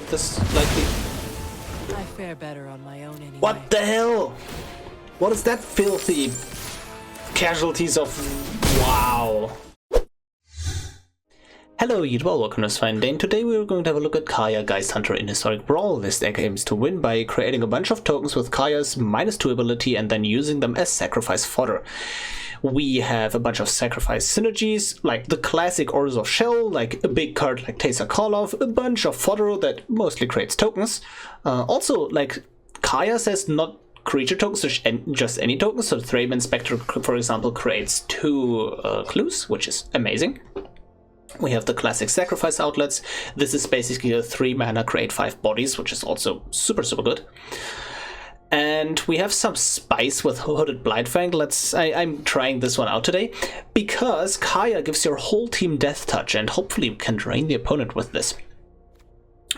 this likely. I fare better on my own anyway. What the hell? What is that filthy casualties of... Wow. Hello YouTube, welcome to ImNotFine. And today we are going to have a look at Kaya Geist Hunter in Historic Brawl. This deck aims to win by creating a bunch of tokens with Kaya's -2 ability and then using them as sacrifice fodder. We have a bunch of sacrifice synergies, like the classic Orzhov shell, like a big card like Teysa Call Off, a bunch of fodder that mostly creates tokens. Also, like Kaya says, not creature tokens, just any tokens. So Thraben Inspector, for example, creates 2 clues, which is amazing. We have the classic sacrifice outlets. This is basically a 3 mana create 5 bodies, which is also super good. And we have some spice with Hooded Blightfang. I'm trying this one out today because Kaya gives your whole team Death Touch, and hopefully we can drain the opponent with this.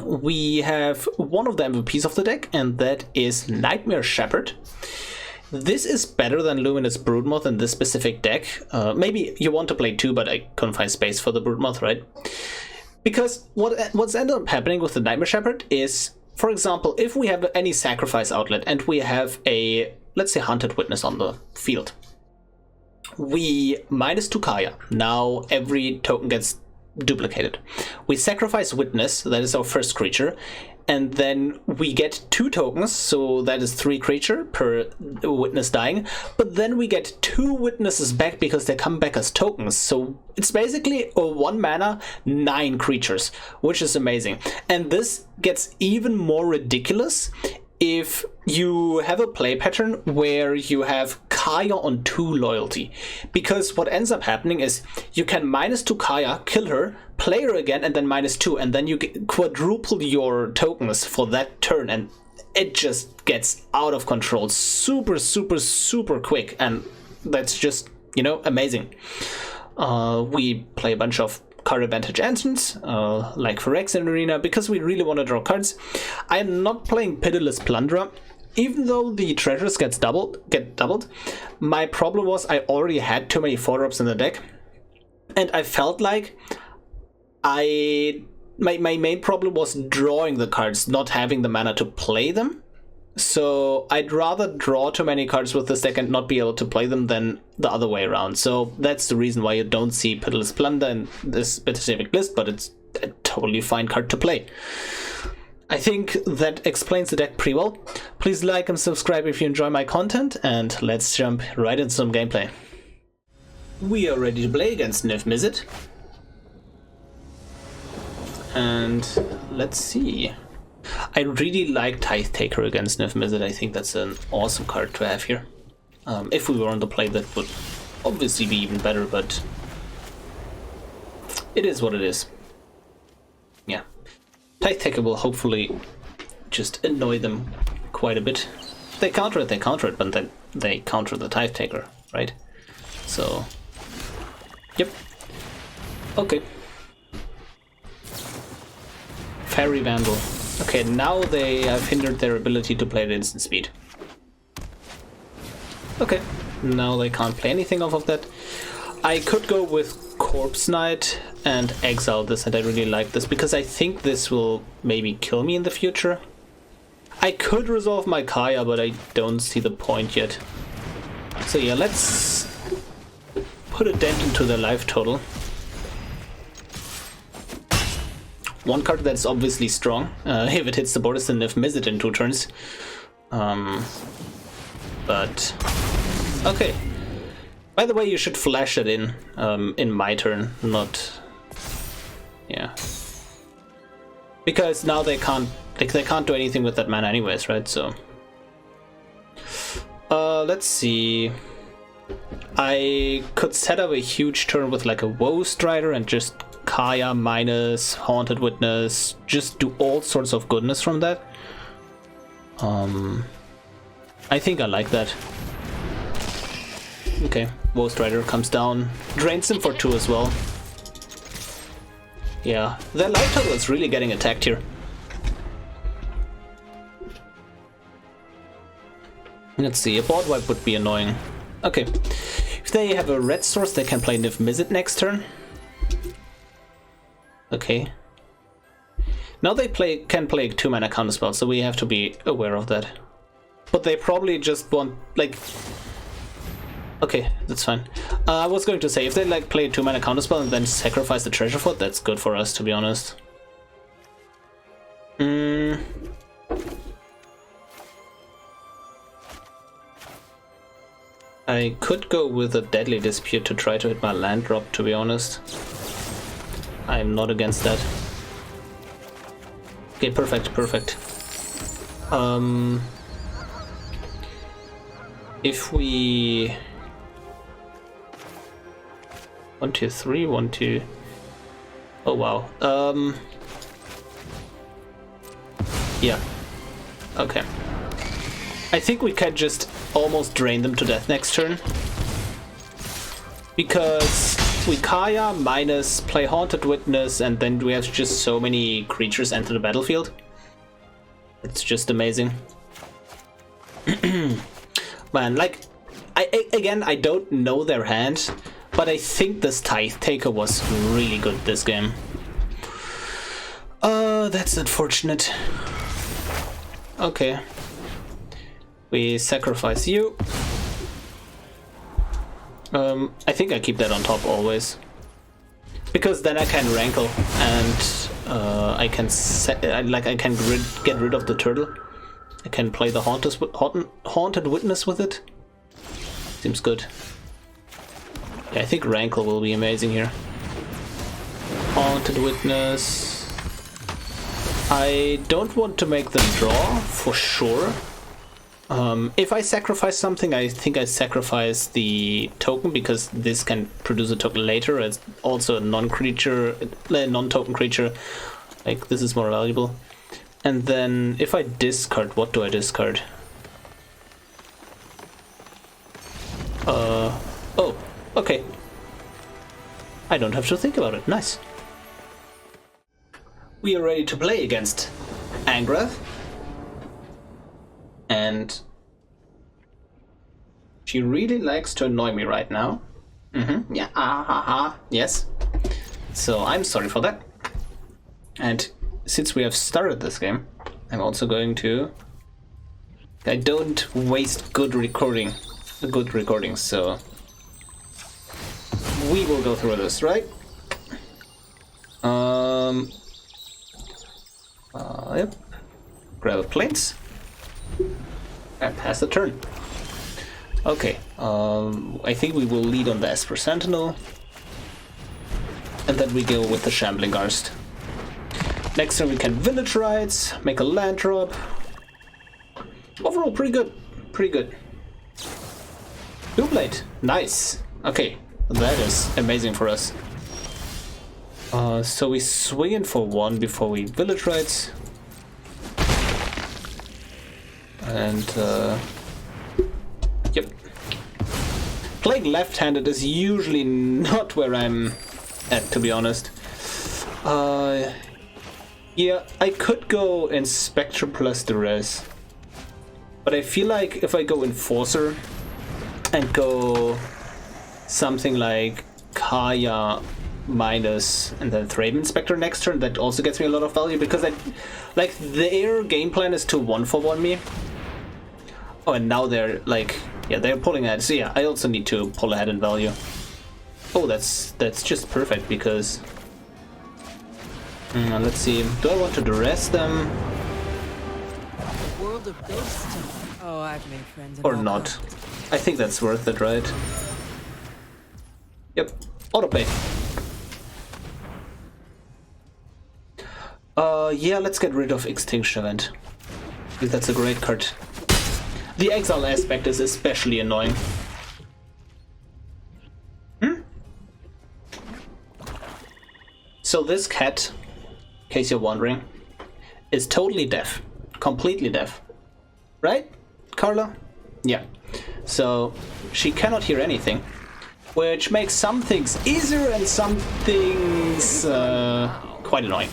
We have one of the MVPs of the deck, and that is Nightmare Shepherd. This is better than Luminous Broodmoth in this specific deck. Maybe you want to play 2, but I couldn't find space for the Broodmoth, right? Because what's ended up happening with the Nightmare Shepherd is, for example, if we have any sacrifice outlet and we have a, let's say, Hunted Witness on the field, we -2 Kaya. Now every token gets duplicated. We sacrifice Witness, that is our first creature, and then we get 2 tokens, so that is 3 creature per witness dying, but then we get 2 witnesses back because they come back as tokens, so it's basically a 1 mana 9 creatures, which is amazing. And this gets even more ridiculous if you have a play pattern where you have Kaya on 2 loyalty, because what ends up happening is you can -2 Kaya, kill her, play her again, and then -2, and then you quadruple your tokens for that turn, and it just gets out of control super quick, and that's just, you know, amazing. We play a bunch of card advantage entrants, like for Rex in Arena, because we really want to draw cards. I am not playing Pitiless Plunderer, even though the treasures get doubled. My problem was I already had too many 4-drops in the deck, and I felt like my main problem was drawing the cards, not having the mana to play them. So I'd rather draw too many cards with this deck and not be able to play them than the other way around. So that's the reason why you don't see Pitiless Plunder in this specific list, but it's a totally fine card to play. I think that explains the deck pretty well. Please like and subscribe if you enjoy my content, and let's jump right into some gameplay. We are ready to play against Nephalia. And let's see. I really like Tithe Taker against Nephalia. I think that's an awesome card to have here. If we were on the play, that would obviously be even better, but it is what it is. Yeah. Tithe Taker will hopefully just annoy them quite a bit. They counter it, but then they counter the Tithe Taker, right? So, yep. Okay. Fairy Vandal. Okay, now they have hindered their ability to play at instant speed. Okay, now they can't play anything off of that. I could go with Corpse Knight and exile this, and I really like this because I think this will maybe kill me in the future. I could resolve my Kaya, but I don't see the point yet. So yeah, let's put a dent into their life total. One card that's obviously strong, if it hits the board, is the Nephalia in 2 turns. But okay. By the way, you should flash it in my turn, not, yeah, because now they can't do anything with that mana anyways, right? So let's see. I could set up a huge turn with like a Woe Strider and just Kaya minus Haunted Witness, just do all sorts of goodness from that. I think I like that. Okay, Woe Strider comes down, drains him for 2 as well. Yeah, their life total is really getting attacked here. Let's see, a board wipe would be annoying. Okay, if they have a red source, they can play Nephalia next turn. Okay. Now they can play 2-mana counterspell, so we have to be aware of that. But they probably just want, like... Okay, that's fine. I was going to say, if they like play a 2-mana counterspell and then sacrifice the treasure fort, that's good for us, to be honest. I could go with a Deadly Dispute to try to hit my land drop, to be honest. I'm not against that. Okay, perfect, perfect. If we... 1, 2, 3, 1, 2... Oh wow. Yeah. Okay. I think we can just almost drain them to death next turn. Because we Kaya minus play Haunted Witness and then we have just so many creatures enter the battlefield. It's just amazing. Man, like, again, I don't know their hand, but I think this Tithe Taker was really good this game. That's unfortunate. Okay. We sacrifice you. I think I keep that on top always. Because then I can rankle and I can get rid of the turtle. I can play the Haunted Witness with it. Seems good. Yeah, I think Rankle will be amazing here. Haunted Witness. I don't want to make them draw, for sure. If I sacrifice something, I think I sacrifice the token, because this can produce a token later as also a non-token creature. Like, this is more valuable. And then, if I discard, what do I discard? Oh, okay. I don't have to think about it. Nice. We are ready to play against Angrath. And she really likes to annoy me right now. Yeah, yes. So I'm sorry for that. And since we have started this game, I'm also going to... I don't waste good recordings, so... We will go through this, right? Yep. Grab a planes. And pass the turn. Okay, I think we will lead on the Esper Sentinel. And then we go with the Shambling Ghast. Next turn we can Village Rites, make a land drop. Overall, pretty good. Pretty good. Doublade. Nice. Okay, that is amazing for us. So we swing in for 1 before we Village Rites. And, yep. Playing left-handed is usually not where I'm at, to be honest. Yeah, I could go Inspector plus Duress. But I feel like if I go Enforcer and go something like Kaya minus and then Thraben Inspector next turn, that also gets me a lot of value, because like their game plan is to 1-for-1 me. Oh, and now they're like, yeah, they're pulling ahead. So yeah, I also need to pull ahead in value. Oh, that's just perfect, because let's see, do I want to duress them? World of Ghosts. Oh, I've made friends Or not? I think that's worth it, right? Yep, autoplay. Yeah, let's get rid of Extinction Event. I think that's a great card. The exile aspect is especially annoying. So this cat, in case you're wondering, is totally deaf. Completely deaf. Right, Carla? Yeah. So she cannot hear anything, which makes some things easier and some things quite annoying.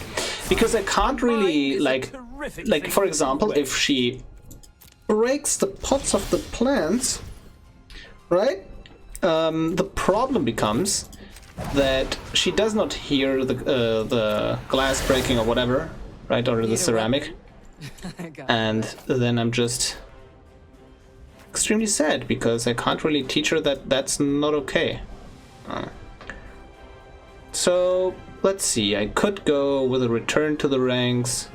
Because I can't really, like for example, if she breaks the pots of the plants, right? The problem becomes that she does not hear the glass breaking or whatever, right, or the ceramic. And then I'm just extremely sad because I can't really teach her that that's not okay. So let's see, I could go with a return to the ranks.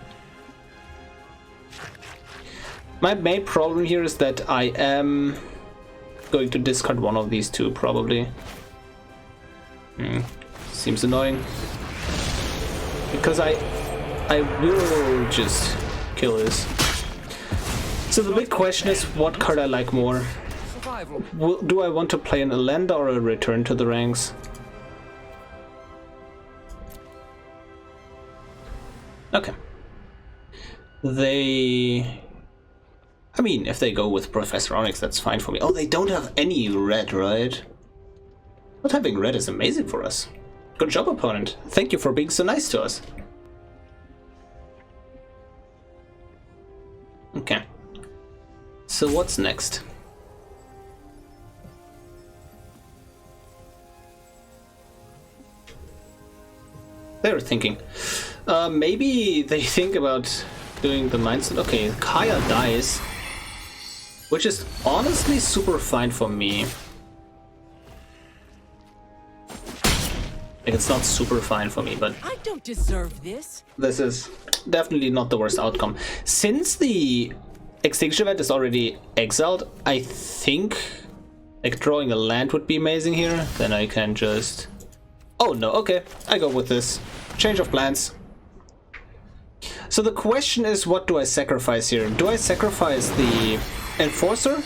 My main problem here is that I am going to discard one of these two probably. Seems annoying because I will just kill this. So the big question is what card I like more. Do I want to play an Elenda or a return to the ranks? Okay. I mean, if they go with Professor Onyx, that's fine for me. Oh, they don't have any red, right? Not having red is amazing for us. Good job, opponent. Thank you for being so nice to us. Okay. So what's next? They were thinking. Maybe they think about doing the mindset. Okay, Kaya dies, which is honestly super fine for me. Like, it's not super fine for me, but I don't deserve this. This is definitely not the worst outcome. Since the Extinction event is already exiled, I think like drawing a land would be amazing here. Then I can just... Oh no, okay, I go with this. Change of plans. So the question is, what do I sacrifice here? Do I sacrifice the Enforcer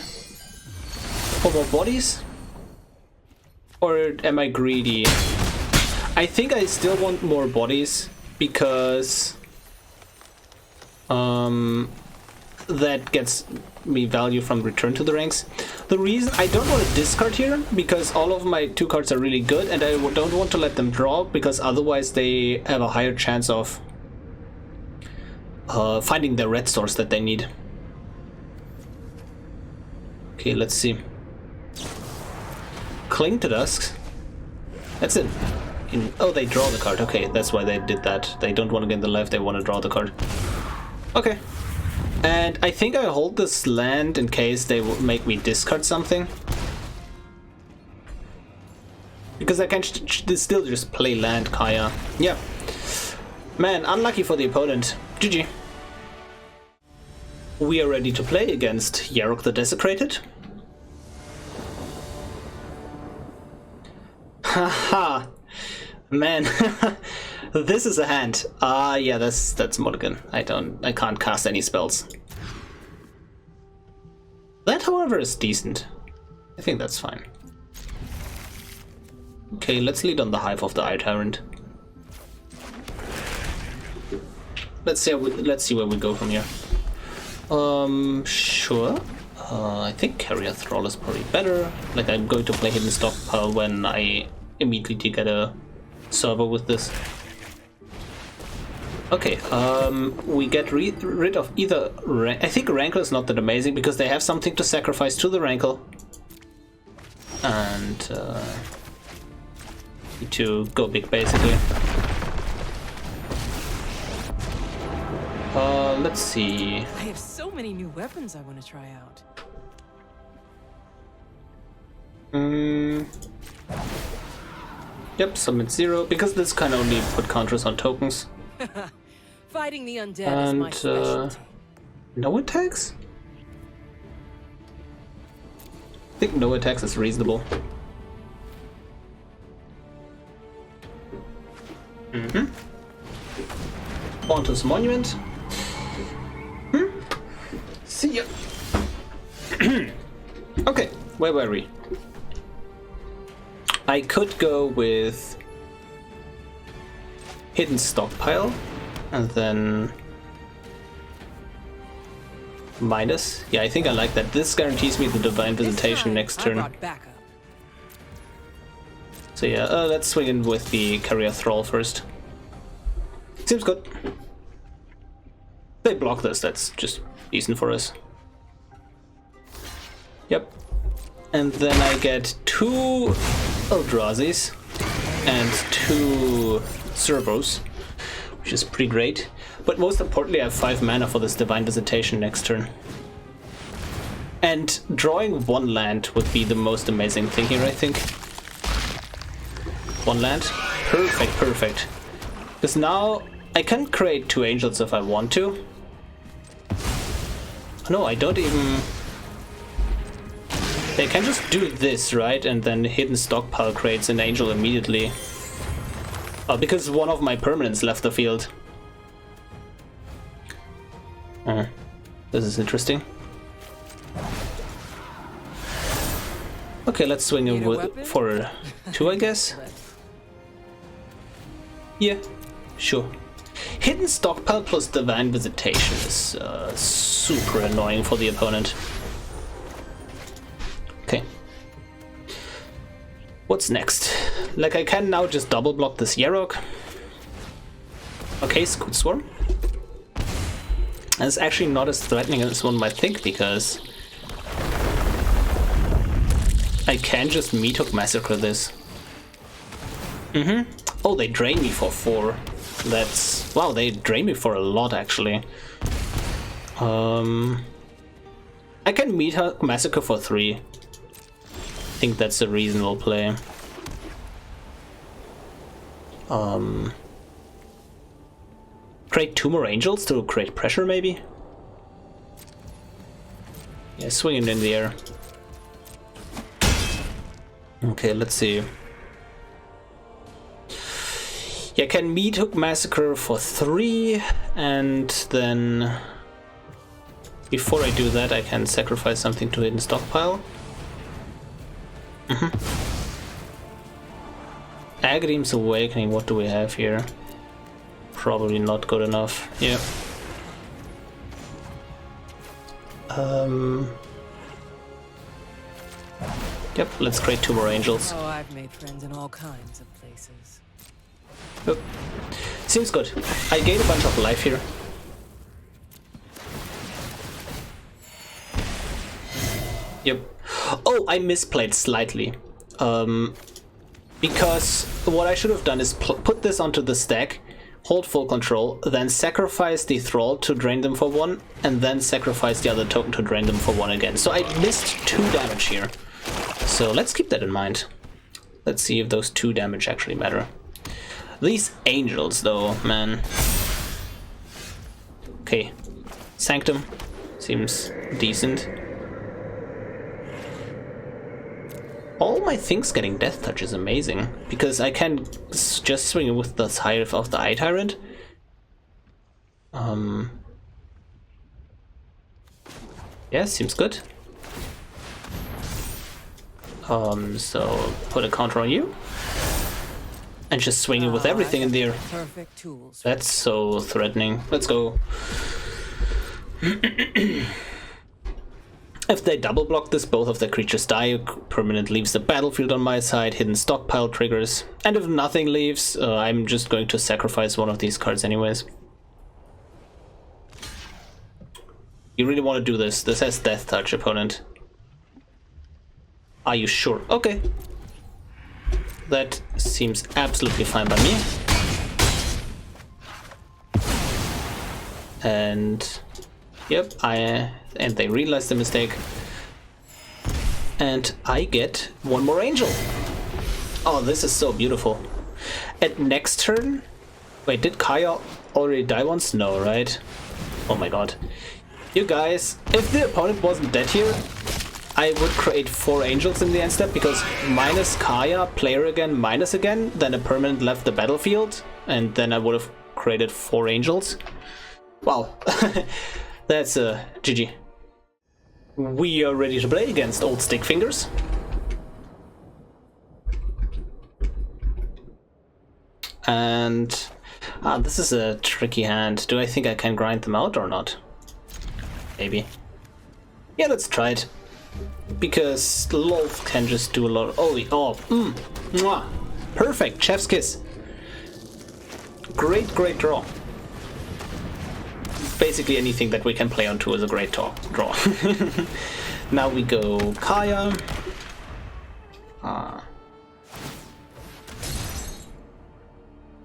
for more bodies? Or am I greedy? I think I still want more bodies because that gets me value from return to the ranks. The reason I don't want to discard here because all of my 2 cards are really good and I don't want to let them draw because otherwise they have a higher chance of finding the red source that they need. Okay, let's see. Cling to Dusk. That's it. Oh, they draw the card. Okay, that's why they did that. They don't want to get the life, they want to draw the card. Okay. And I think I hold this land in case they will make me discard something. Because I can still just play land, Kaya. Yeah. Man, unlucky for the opponent. GG. We are ready to play against Yarok the Desecrated. Haha. Man, this is a hand. Yeah, that's Mulligan. I can't cast any spells. That, however, is decent. I think that's fine. Okay, let's lead on the Hive of the Eye Tyrant. Let's see where we go from here. Sure. I think Carrier Thrall is probably better. Like, I'm going to play Hidden Stockpile when I immediately get a server with this. Okay, we get rid of either... I think Rankle is not that amazing because they have something to sacrifice to the Rankle. And need to go big, basically. Let's see. I have so many new weapons I want to try out. Yep, summon 0, because this can only put counters on tokens. Fighting the undead is my specialty. No attacks? I think no attacks is reasonable. Onto's Monument. See ya. Okay, where were we? I could go with Hidden Stockpile and then minus. Yeah, I think I like that. This guarantees me the Divine Visitation next turn. So yeah, let's swing in with the Carrier Thrall first. Seems good. They block this, that's just decent for us. Yep. And then I get 2 Eldrazi's and 2 Servos, which is pretty great. But most importantly, I have 5 mana for this Divine Visitation next turn. And drawing 1 land would be the most amazing thing here, I think. 1 land. Perfect, perfect. Because now I can create 2 angels if I want to. No, I don't even... They can just do this, right? And then Hidden Stockpile creates an angel immediately. Because one of my permanents left the field. This is interesting. Okay, let's swing it for 2, I guess. Yeah, sure. Hidden Stockpile plus Divine Visitation is super annoying for the opponent. Okay. What's next? Like, I can now just double block this Yarok. Okay, Scoot Swarm. And it's actually not as threatening as one might think, because I can just Meathook Massacre this. Oh, they drain me for 4. That's... Wow, they drain me for a lot, actually. I can Meathook Massacre for 3. I think that's a reasonable play. Create 2 more angels to create pressure, maybe? Yeah, swing it in the air. Okay, let's see. Yeah, I can Meathook Massacre for 3, and then before I do that, I can sacrifice something to Hidden Stockpile. Agharim's Awakening, what do we have here? Probably not good enough. Yeah. Yep, let's create 2 more angels. Oh, I've made friends in all kinds of places. Oh. Seems good. I gain a bunch of life here. Yep. Oh, I misplayed slightly. Because what I should have done is put this onto the stack, hold full control, then sacrifice the Thrall to drain them for 1, and then sacrifice the other token to drain them for 1 again. So I missed 2 damage here. So let's keep that in mind. Let's see if those 2 damage actually matter. These angels, though, man. Okay. Sanctum. Seems decent. All my things getting Death Touch is amazing, because I can just swing it with the Scythe of the Eye Tyrant. Yeah, seems good. So put a counter on you. And just swing it with everything in there. Perfect tools. That's so threatening. Let's go. If they double block this, both of the creatures die. Permanent leaves the battlefield on my side. Hidden Stockpile triggers. And if nothing leaves, I'm just going to sacrifice one of these cards anyways. You really want to do this. This has Death Touch, opponent. Are you sure? Okay. That seems absolutely fine by me. And yep, and they realize the mistake. And I get 1 more angel. Oh, this is so beautiful. At next turn... Wait, did Kaya already die once? No, right? Oh my god. You guys, if the opponent wasn't dead here, I would create 4 angels in the end step, because minus Kaya, player again, minus again, then a permanent left the battlefield, and then I would have created 4 angels. Wow. That's GG. We are ready to play against old stick fingers. And this is a tricky hand. Do I think I can grind them out or not? Maybe. Yeah, let's try it. Because Lolth can just do a lot of... Mwah. Perfect, chef's kiss. Great draw. Basically anything that we can play on 2 is a great draw. Now we go Kaya.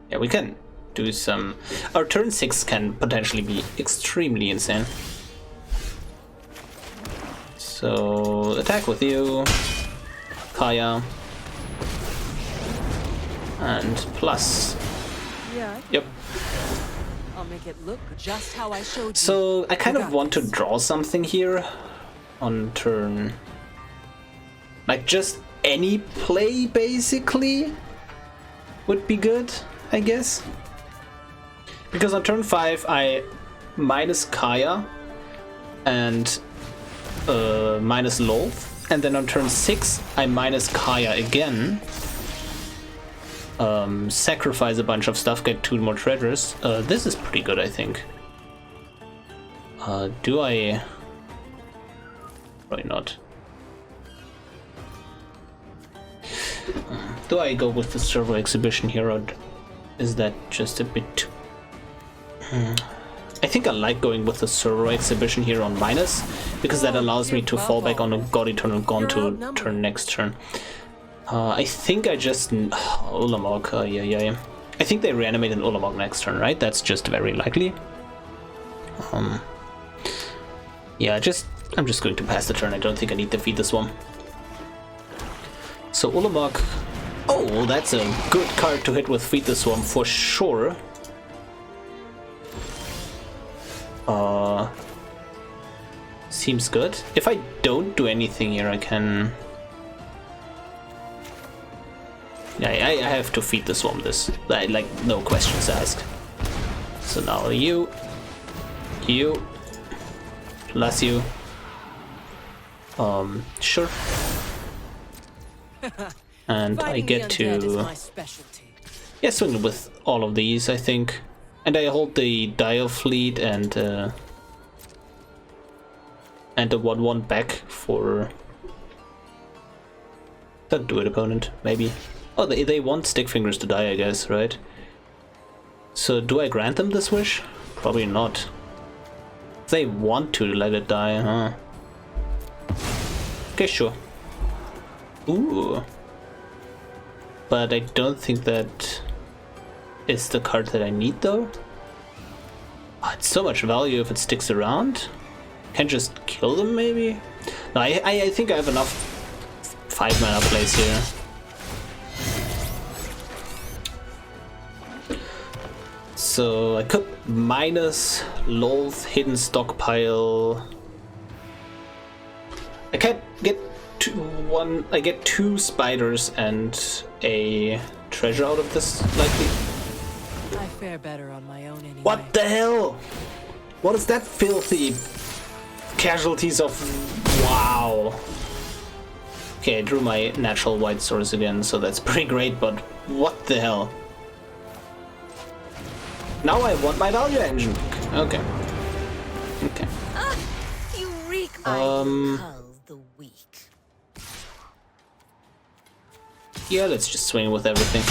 Yeah, we can do some... Our turn 6 can potentially be extremely insane. So, attack with you, Kaya, and plus. Yeah. Yep. I'll make it look just how I showed you. So, I kind of want to draw something here on turn... Like, just any play, basically, would be good, I guess. Because on turn 5, I minus Kaya and minus Loath, and then on turn 6, I minus Kaya again. Sacrifice a bunch of stuff, get 2 more treasures. This is pretty good, I think. Do I... Probably not. Do I go with the Servo Exhibition here, or is that just a bit too... I think I like going with the Servo Exhibition here on minus, because that allows me to fall back on a God Eternal Gone to turn next turn. I think I just... Ulamog, yeah. I think they reanimate an Ulamog next turn, right? That's just very likely. Yeah, I'm just going to pass the turn. I don't think I need to defeat this one. So Ulamog... Oh, that's a good card to hit with Feed the Swarm for sure. Seems good. If I don't do anything here, I can... Yeah, I have to Feed the Swarm this. Like, no questions asked. So now you, plus you. Sure. And I get to... Yeah, swing with all of these, I think. And I hold the Dial Fleet and the 1/1 back for... Don't do it, opponent, maybe. Oh, they want Stick Fingers to die, I guess, right? So do I grant them this wish? Probably not. They want to let it die, huh? Okay, sure. Ooh. But I don't think that is the card that I need, though. Oh, it's so much value if it sticks around. Can just kill them, maybe? No, I think I have enough 5-mana plays here. So I could minus Loath, Hidden Stockpile. I can't get I get 2 spiders and a treasure out of this, likely. I fare better on my own anyway. What the hell? What is that filthy casualties of... Wow. Okay, I drew my natural white source again, so that's pretty great, but what the hell? Now I want my value engine. Okay. Okay. You reek the weak. Yeah, let's just swing with everything.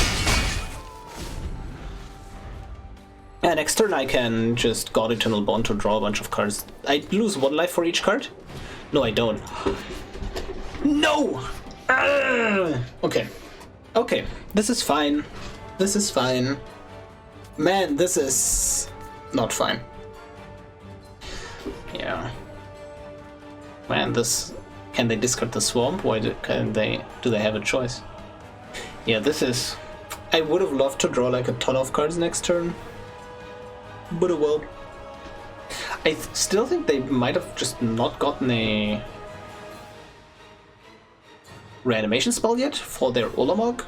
Yeah, next turn I can just God Eternal Bond to draw a bunch of cards. I lose 1 life for each card? No, I don't. No! Okay. Okay, this is fine. This is fine. Man, this is not fine. Yeah. Man, this... Can they discard the Swamp? Why do they have a choice? Yeah, this is... I would have loved to draw like a ton of cards next turn. But well. I still think they might have just not gotten a reanimation spell yet for their Ulamog.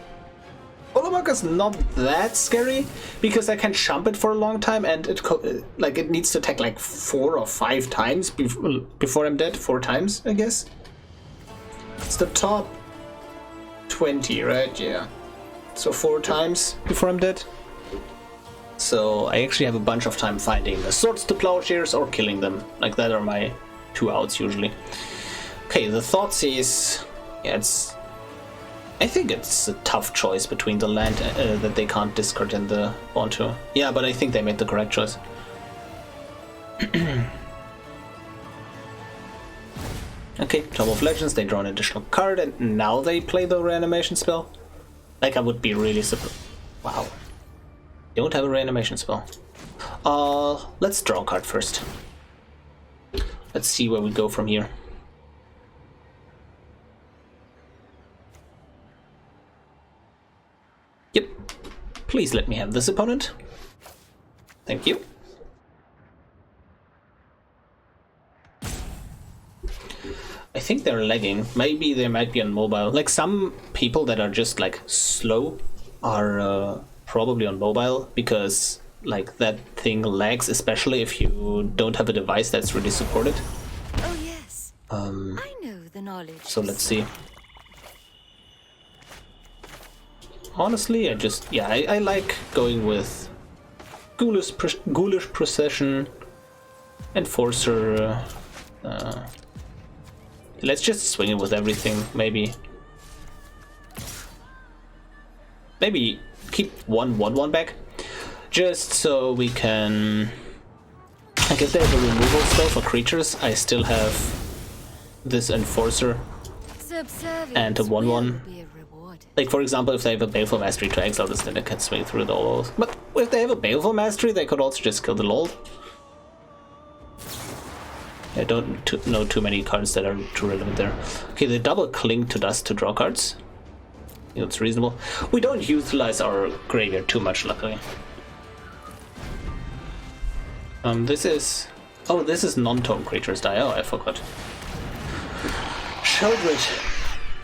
Ulamog is not that scary because I can jump it for a long time, and it needs to attack like 4 or 5 times before I'm dead. 4 times, I guess. It's the top 20, right? Yeah. So 4 times before I'm dead. So I actually have a bunch of time finding the Swords to Plowshares or killing them. Like, that are my 2 outs usually. Okay, the Thoughtseize. Yeah, I think it's a tough choice between the land that they can't discard and the Bonto. Yeah, but I think they made the correct choice. Okay, Tome of Legends, they draw an additional card, and now they play the reanimation spell? Like, I would be really surprised. Wow. Don't have a reanimation spell. Let's draw a card first. Let's see where we go from here. Yep. Please let me have this opponent. Thank you. I think they're lagging. Maybe they might be on mobile. Like some people that are just like slow are probably on mobile because like that thing lags, especially if you don't have a device that's really supported. Oh yes. I know the knowledge. So let's see. Honestly, I like going with Ghoulish Procession, Enforcer. Let's just swing it with everything, maybe. Maybe keep 1/1/1 back, just so we can. Like if they have a removal spell for creatures, I still have this Enforcer and a 1/1. Like for example, if they have a Baleful Mastery to exile this, then they can swing through the all. But if they have a Baleful Mastery, they could also just kill the LOL. I don't know too many cards that are too relevant there. Okay, they double Cling to Dust to draw cards. I think it's reasonable. We don't utilize our graveyard too much, luckily. This is... Oh, this is non-tome creatures die. Oh, I forgot. Sheldred.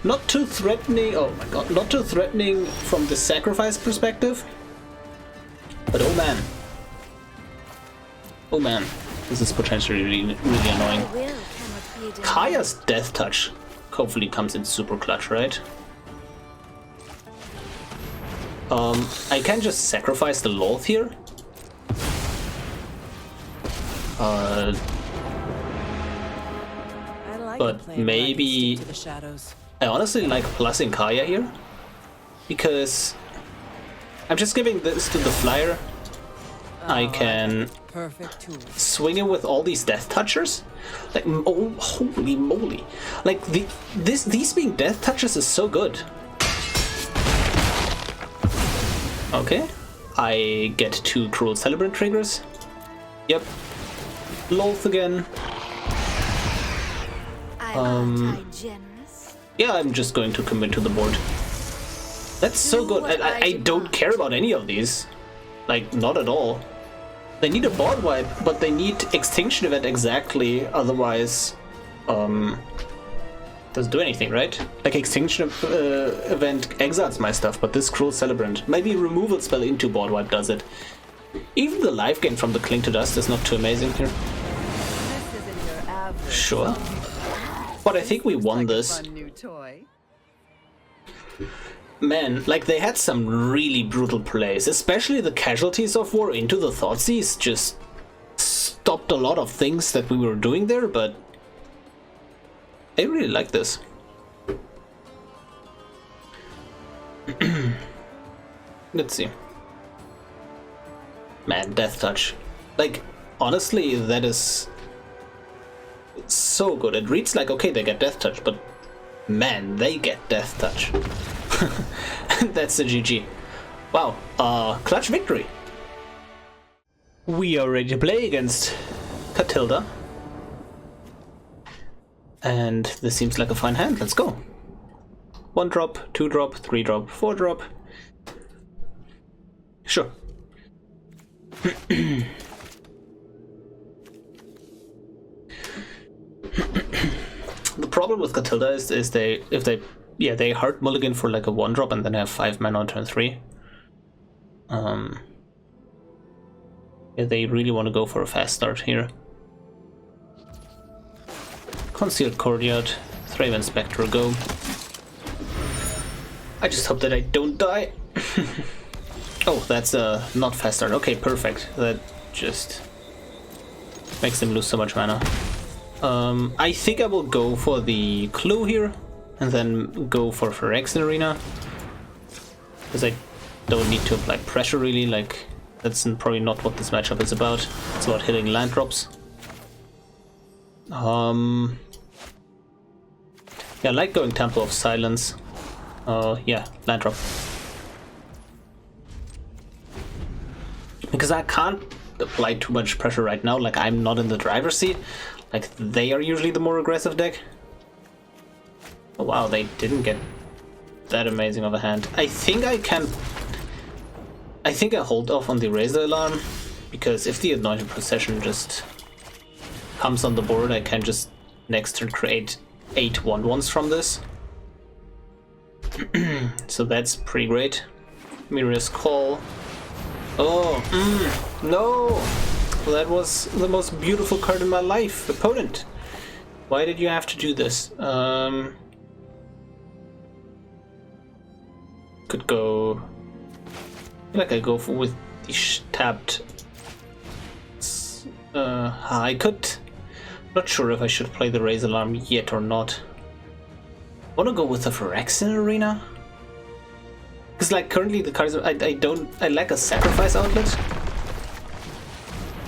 Not too threatening... Oh my god. Not too threatening from the sacrifice perspective. But oh man. Oh man. This is potentially really annoying. Kaya's Death Touch hopefully comes in super clutch, right? I can just sacrifice the Loth here. But maybe... I honestly like plussing Kaya here. Because I'm just giving this to the flyer. I can swing it with all these Death Touchers. Like, oh, holy moly! Like these being Death Touchers is so good. Okay, I get 2 Cruel Celebrant triggers. Yep, Loth again. Yeah, I'm just going to commit to the board. That's so good. I don't care about any of these. Like, not at all. They need a board wipe, but they need Extinction Event exactly, otherwise doesn't do anything, right? Like Extinction Event exiles my stuff, but this Cruel Celebrant, maybe removal spell into board wipe does it. Even the life gain from the Cling to Dust is not too amazing here. Sure. But I think we won this. Man, like they had some really brutal plays, especially the Casualties of War into the Thoughtseize just stopped a lot of things that we were doing there, but I really like this. Let's see. Man, Death Touch. Like, honestly, that is so good. It reads like, okay, they get Death Touch, but man, they get Death Touch. That's the GG. Wow, clutch victory. We are ready to play against Catilda. And this seems like a fine hand. Let's go. 1 drop, 2 drop, 3 drop, 4 drop. Sure. The problem with Catilda is they hard mulligan for like a 1 drop and then have 5 mana on turn 3. Yeah, they really want to go for a fast start here. Concealed Courtyard, Thraben Inspector, go. I just hope that I don't die. Oh, that's a not fast start. Okay, perfect. That just makes them lose so much mana. I think I will go for the Clue here and then go for Phyrexian Arena, because I don't need to apply pressure really. Like, that's probably not what this matchup is about. It's about hitting land drops. Yeah, I like going Temple of Silence. Yeah, land drop. because I can't apply too much pressure right now. Like, I'm not in the driver's seat. Like, they are usually the more aggressive deck. Oh wow, they didn't get that amazing of a hand. I think I hold off on the Razor Alarm, because if the Anointed Procession just comes on the board, I can just next turn create 8 1/1s from this. So that's pretty great. Emeria's Call. Oh, no! That was the most beautiful card in my life. Opponent, why did you have to do this? Could go... I feel like I go with the tapped... I could... Not sure if I should play the Razor Alarm yet or not. I want to go with the Phyrexian Arena. Because like currently the cards I lack a sacrifice outlet.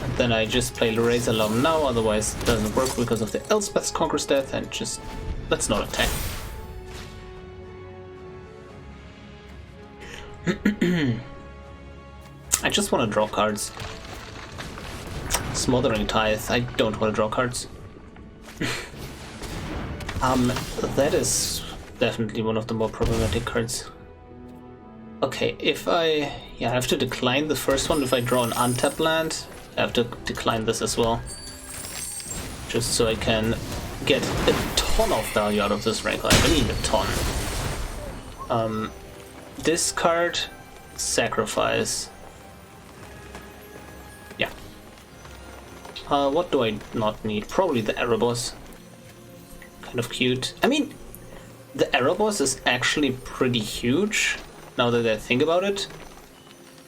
And then I just play the Razor Alarm now, otherwise it doesn't work because of the Elspeth's Conqueror's Death, and just let's not attack. I just want to draw cards. Smothering Tithe, I don't want to draw cards. That is definitely one of the more problematic cards. Okay, if I have to decline the first one. If I draw an untapped land, I have to decline this as well. Just so I can get a ton of value out of this Rankle. I mean a ton. Discard, sacrifice. Yeah. What do I not need? Probably the Erebos. Kind of cute. I mean, the Erebos is actually pretty huge, now that I think about it.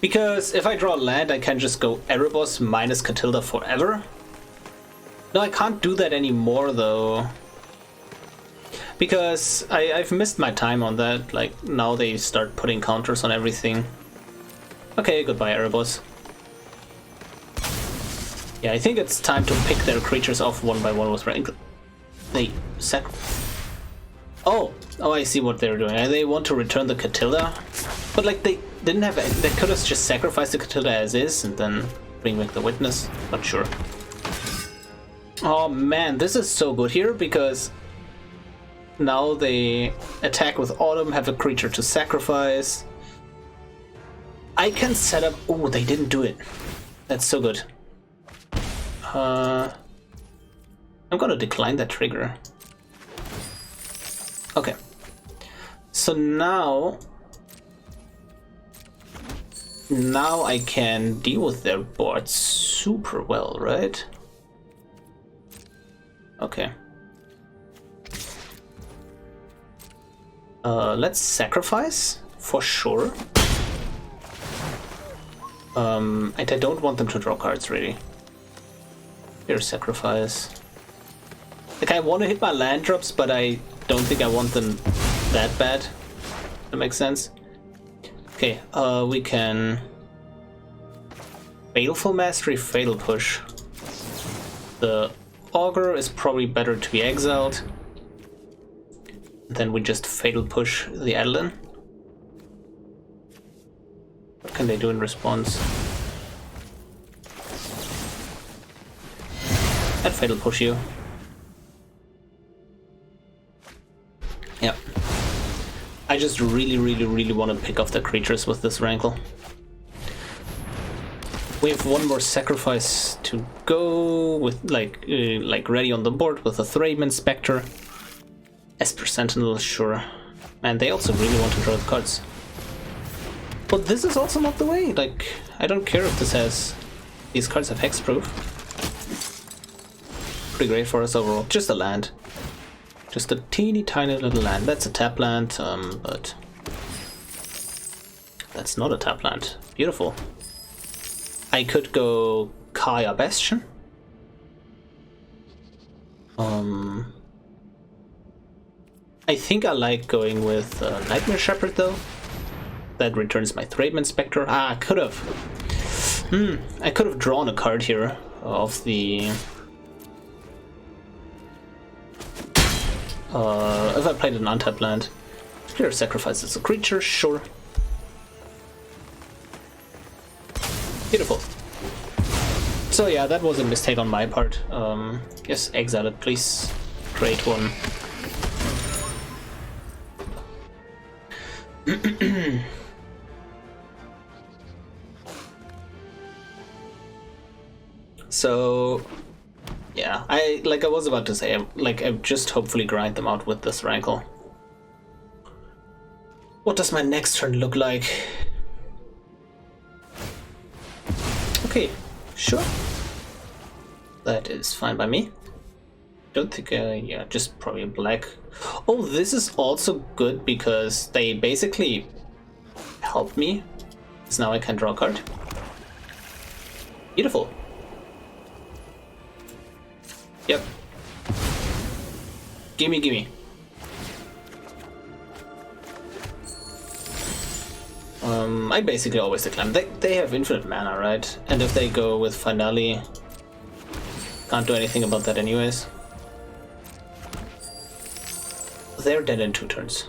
Because if I draw land, I can just go Erebos minus Catilda forever. No, I can't do that anymore, though. Because I've missed my time on that. Like, now they start putting counters on everything. Okay, goodbye, Erebos. Yeah, I think it's time to pick their creatures off one by one with Rankle. They Oh, I see what they're doing. They want to return the Catilda, but like they didn't have. They could have just sacrificed the Catilda as is and then bring back the Witness. Not sure. Oh man, this is so good here because now they attack with Autumn, have a creature to sacrifice. I can set up. Oh, they didn't do it. That's so good. I'm gonna decline that trigger. Okay. So now I can deal with their board super well, right? Okay. Let's sacrifice for sure. I don't want them to draw cards really. Here, sacrifice. Like, I want to hit my land drops, but I don't think I want them that bad. That makes sense. Okay, we can Baleful Mastery, Fatal Push. The Augur is probably better to be exiled. Then we just Fatal Push the Adeline. What can they do in response? I'd Fatal Push you. Yeah. I just really want to pick off the creatures with this Rankle. We have one more sacrifice to go with, like ready on the board with a Thraben Inspector. Esper Sentinel, sure. And they also really want to draw the cards. But this is also not the way. Like, I don't care if this has... These cards have hexproof. Pretty great for us overall. Just a land. Just a teeny tiny little land. That's a tap land, but... That's not a tap land. Beautiful. I could go Kaya Bastion. I think I like going with Nightmare Shepherd though. That returns my Thraben Inspector. I could have. I could have drawn a card here of the. If I played an untapped land. Here, sacrifices a creature, sure. Beautiful. So yeah, that was a mistake on my part. Yes, exile it, please. Great one. So yeah, I was about to say, I just hopefully grind them out with this Rankle. What does my next turn look like? Okay, sure. That is fine by me. Don't think, yeah, just probably black. Oh, this is also good because they basically help me. So now I can draw a card. Beautiful. Yep. Gimme, gimme. I basically always decline. They have infinite mana, right? And if they go with Finale, can't do anything about that anyways. They're dead in 2 turns.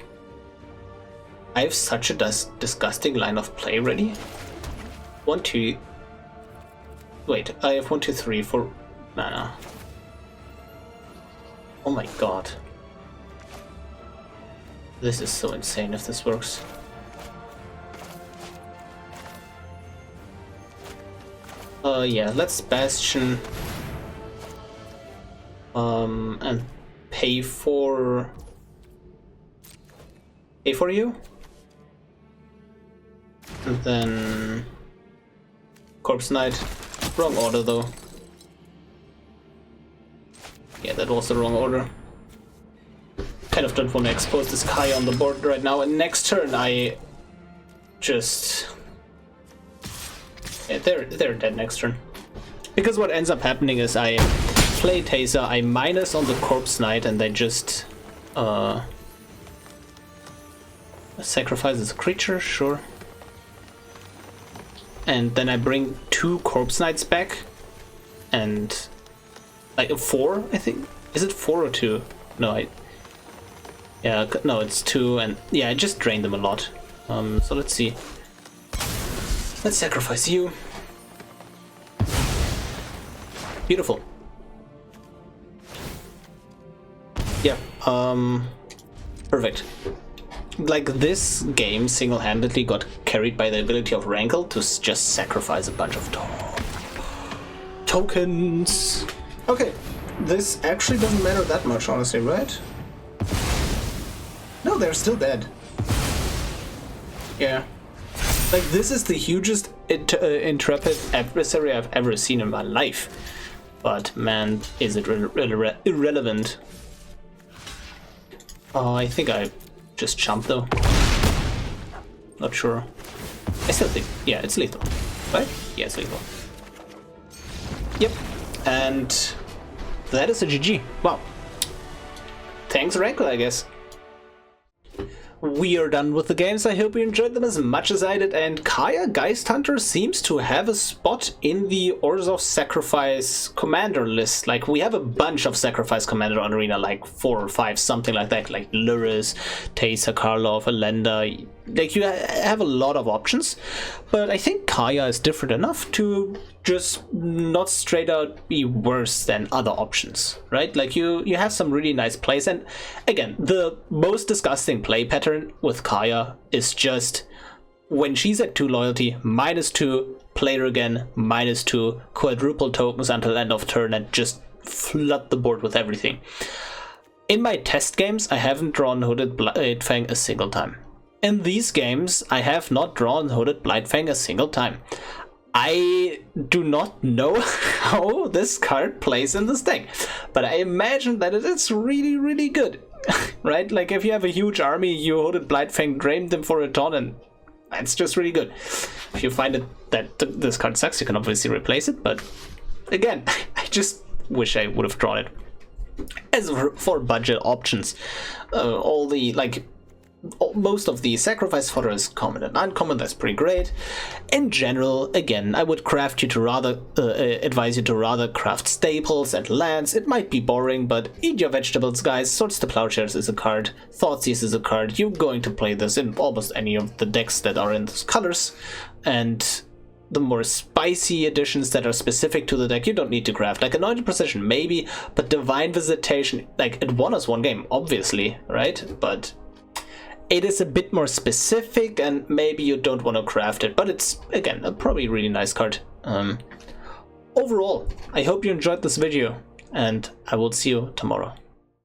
I have such a disgusting line of play ready. 1, 2... Wait, I have 1, 2, 3 for mana. Oh my god. This is so insane if this works. Yeah, let's Bastion. And pay for you. And then Corpse Knight. Wrong order though. Yeah, that was the wrong order. Kind of don't want to expose this Kaya on the board right now. And next turn I just... Yeah, they're dead next turn. Because what ends up happening is I play Teysa, I minus on the Corpse Knight, and they just sacrifices a creature, sure. And then I bring 2 Corpse Knights back, and like 4, I think. Is it 4 or 2? No, yeah, no, it's 2, and yeah, I just drained them a lot. So let's see. Let's sacrifice you. Beautiful. Yeah, perfect. Like, this game single-handedly got carried by the ability of Rankle to just sacrifice a bunch of tokens. Okay, this actually doesn't matter that much, honestly, right? No, they're still dead. Yeah. Like, this is the hugest intrepid adversary I've ever seen in my life. But, man, is it irrelevant. I think I just jumped, though. Not sure. I still think... Yeah, it's lethal. Right? Yeah, it's lethal. Yep. And that is a GG. Wow. Thanks, Rankle, I guess. We are done with the games. I hope you enjoyed them as much as I did, and Kaya Geist Hunter seems to have a spot in the Orzhov Sacrifice commander list. Like, we have a bunch of Sacrifice commander on Arena, like 4 or 5, something like that, like Luris, Teysa, Karlov, Elenda. Like, you have a lot of options, but I think Kaya is different enough to just not straight out be worse than other options, right? Like, you have some really nice plays, and again, the most disgusting play pattern with Kaya is just when she's at 2 loyalty, -2, play her again, -2, quadruple tokens until end of turn, and just flood the board with everything. In my test games, I haven't drawn Hooded Blightfang a single time. In these games, I have not drawn Hooded Blightfang a single time. I do not know how this card plays in this deck, but I imagine that it is really, really good, right? Like, if you have a huge army, you Hooded Blightfang, drain them for a ton, and it's just really good. If you find it that this card sucks, you can obviously replace it, but again, I just wish I would have drawn it. As for budget options, all the, like, most of the sacrifice fodder is common and uncommon. That's pretty great. In general, again, I would craft you to rather advise you to rather craft staples and lands. It might be boring, but eat your vegetables, guys. Swords to Plowshares is a card. Thoughtseize is a card. You're going to play this in almost any of the decks that are in those colors, and the more spicy editions that are specific to the deck, you don't need to craft. Like Anointed Procession, maybe, but Divine Visitation, like, it won us one game, obviously, right? But it is a bit more specific, and maybe you don't want to craft it, but it's, again, a probably really nice card. Overall, I hope you enjoyed this video, and I will see you tomorrow.